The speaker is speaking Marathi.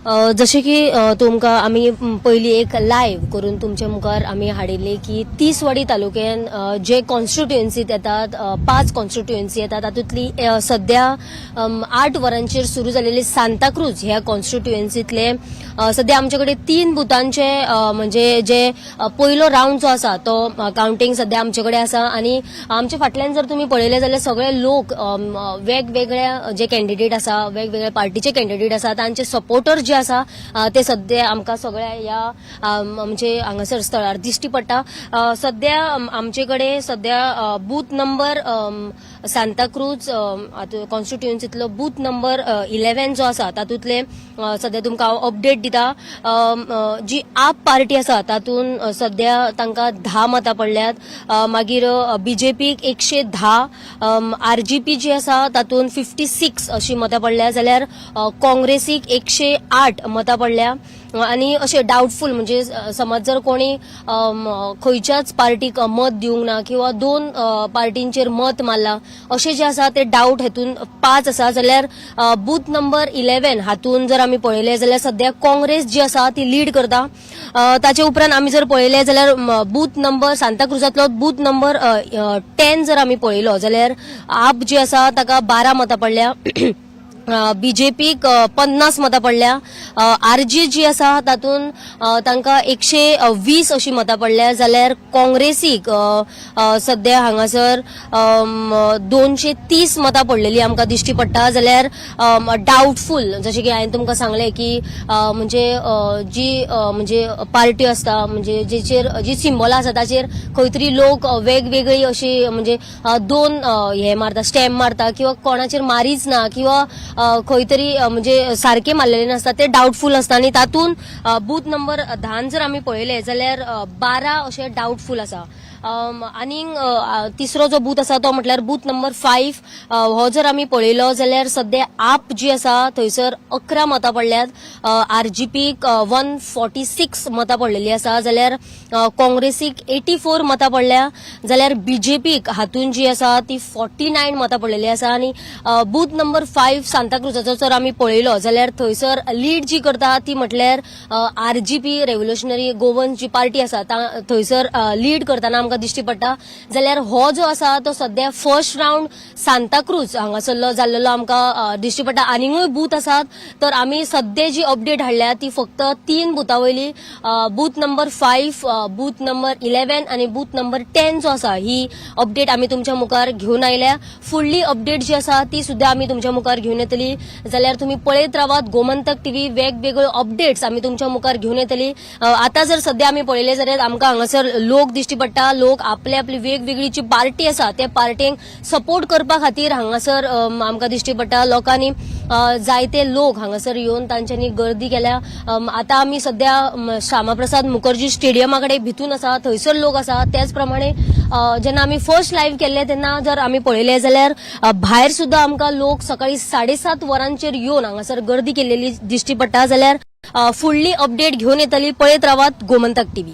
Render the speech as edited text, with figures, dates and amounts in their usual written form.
जसे की तुमकां आमी पयली एक लायव्ह करून तुमच्या मुखार आमी हाडिल्ली की तिसवाडी तालुक्यान जे कॉन्स्टिट्युएन्सीत येतात 5 कॉन्स्टिट्युएन्सी येतात तातूंतली सध्या 8 वरांचेर सुरू जाल्लेली सांताक्रूज ह्या कॉन्स्टिट्युएन्सीतले सध्या आमचे कडेन 3 बुथांचे म्हणजे जे पयलो राउंड जो आसा तो काउंटिंग सध्या आमचे कडेन आसा आणि आमच्या फाटल्यान जर तुम्ही पळयले जाल्यार सगळे लोक वेगवेगळ्या जे कॅन्डिडेट आसा वेगवेगळ्या पार्टीचे कॅन्डिडेट आसा तांचे सपोर्टर जे आसा ते सध्या आमकां सगळ्या ह्या म्हणजे हांगासर स्थळार दिश्टी पडटा। सध्या आमचे कडेन सध्या बूथ नंबर सांताक्रूज कॉन्स्टिट्युएन्सीतलो बूथ नंबर 11 जो आसा तातूंतले सध्या तुमकां हांव अपडेट दिता। जी आप पार्टी आसा तातूंत सध्या तांकां 10 मतां पडल्यात। मागीर बीजेपीक 110, आरजीपी जी आसा तातूंत 56 अशी मतां पडल्या, जाल्यार काँग्रेसीक 108 मतां पडल्या आणि अशे डाऊटफुल म्हणजे समज जर कोणी खंयच्याच पार्टीक मत दिवंक ना किंवा 2 पार्टींचेर मत मारला अशे जे आसा ते डाऊट हेतून 5 आसा। जाल्यार बूथ नंबर 11 हातून जर आमी पळयले जाल्यार सध्या काँग्रेस जी आसा ती लीड करता। ताचे उपरांत आमी जर पळयले जाल्यार बूथ नंबर सांताक्रूजातलो बूथ नंबर 10 जर आमी पळयलो जाल्यार आप जी आसा ताका 12 मतां पडल्या। बीजेपीक 50 मतां पडल्या। आरजी जी आसा तातून तांकां 120 अशी मतां पडल्या, जाल्यार काँग्रेसीक सध्या हांगासर 230 मतां पडलेली आमकां दिश्टी पडटा। जाल्यार डाऊटफुल जशें की हांवें तुमकां सांगलें की म्हणजे जी म्हणजे पार्टी आसता म्हणजे जेचेर जी सिंबलां आसा ताचेर खंय तरी लोक वेगवेगळी अशी म्हणजे 2 हे मारता स्टॅम्प मारता किंवा कोणाचेर मारीच ना किंवा खंय तरी म्हणजे सारखे मारलेले नासता ते डाऊटफुल असता आणि तातून बूथ नंबर 10 जर आमी पळयले जाल्यार 12 अशे डाऊटफुल आसा। आणि तिसरो जो बूथ आसा तो म्हटल्यार बूथ नंबर 5 हो जर आमी पळयलो जाल्यार सध्या आप जी आसा थंयसर 11 मतां पडल्यात। आरजीपीक 146 मतां पडलेली आसा, जाल्यार काँग्रेसीक 84 मतां पडल्या, जाल्यार बीजेपीक हातून जी आसा ती 49 मतां पडलेली आसा। आणि बूथ नंबर 5 सांताक्रूजाचो जर आमी पळयलो जाल्यार थंयसर लीड जी करता ती म्हटल्यार आरजीपी रेव्होल्युशनरी गोवन्स जी पार्टी आसा थंयसर लीड करताना आमकां दिश्टी पडटा। जाल्यार हो जो आसा तो सध्या फर्स्ट राउंड सांताक्रूज हांगासरलो जाल्लो आमकां दिश्टी पडटा। आनीकूय बूथ आसात तर आमी सध्या जी अपडेट हाडल्या ती फक्त 3 बुथां वयली बूथ नंबर 5, बूथ नंबर 11 आणि बूथ नंबर 10 जो आसा ही अपडेट आमी तुमच्या मुखार घेऊन आयल्या। फुडली अपडेट जी आसा ती सुद्धा आमी तुमच्या मुखार घेऊन येतली, जाल्यार तुम्ही पळयत रावात गोमंतक टीव्ही। वेगवेगळ्यो अपडेट्स आमी तुमच्या मुखार घेऊन येतली। आता जर सध्या आमी पळयले जाल्यार आमकां हांगासर लोक दिश्टी पडटा, लोक आपली वेगवेगळी जी पार्टी आसा त्या पार्टींक सपोर्ट करपा खातीर हांगासर आमकां दिश्टी पडटा। लोकांनी जायते लोक हांगासर येवन तांच्यांनी गर्दी केल्या। आता आमी सध्या श्यामाप्रसाद मुखर्जी स्टेडियमा कडेन भितून आसा थंयसर लोक आसा। त्याच प्रमाणे जेन्ना आमी फर्स्ट लायव्ह केल्ले तेन्ना जर आमी पळयले जाल्यार भायर सुद्धा आमकां लोक सकाळी 7:30 वरांचेर येवन हांगासर गर्दी केल्लेली दिश्टी पडटा। जाल्यार फुडली अपडेट घेऊन येतली। पळयत रावात गोमंतक टीव्ही।